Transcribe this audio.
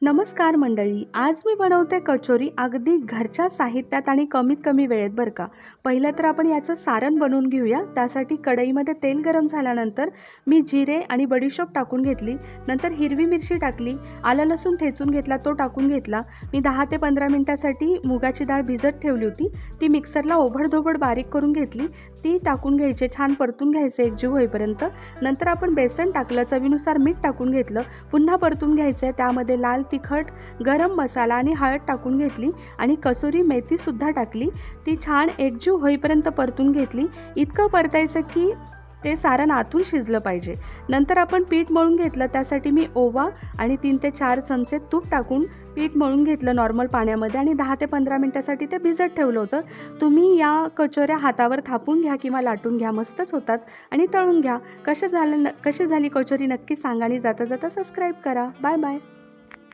नमस्कार मंडळी. आज मी बनवते कचोरी अगदी घरच्या साहित्यात आणि कमीत कमी वेळेत बरं का. पहिलं तर आपण याचं सारण बनवून घेऊया. त्यासाठी कढईमध्ये तेल गरम झाल्यानंतर मी जिरे आणि बडीशोप टाकून घेतली. नंतर हिरवी मिरची टाकली, आलं लसूण ठेचून घेतला तो टाकून घेतला. मी 10 ते 15 मिनिटासाठी मुगाची डाळ भिजत ठेवली होती. ती मिक्सरला ओबडधोबड बारीक करून घेतली. ती टाकून घ्यायची, छान परतून घ्यायचं एकजीव होईपर्यंत. नंतर आपण बेसन टाकलं, चवीनुसार मीठ टाकून घेतलं. पुन्हा परतून घ्यायचं आहे. त्यामध्ये लाल तिखट, गरम मसाला आणि हळद टाकून घेतली आणि कसुरी मेथीसुद्धा टाकली. ती छान एकजीव होईपर्यंत परतून घेतली. इतकं परतायचं की ते सारण आतून शिजलं पाहिजे. नंतर आपण पीठ मळून घेतलं. त्यासाठी मी ओवा आणि 3 ते 4 चमचे तूप टाकून पीठ मळून घेतलं नॉर्मल पाण्यामध्ये आणि 10 ते 15 मिनिटासाठी ते भिजत ठेवलं होतं. तुम्ही या कचोऱ्या हातावर थापून घ्या किंवा लाटून घ्या, मस्तच होतात आणि तळून घ्या. कशी झाली कचोरी नक्की सांगा आणि जाता जाता सबस्क्राईब करा. Bye bye.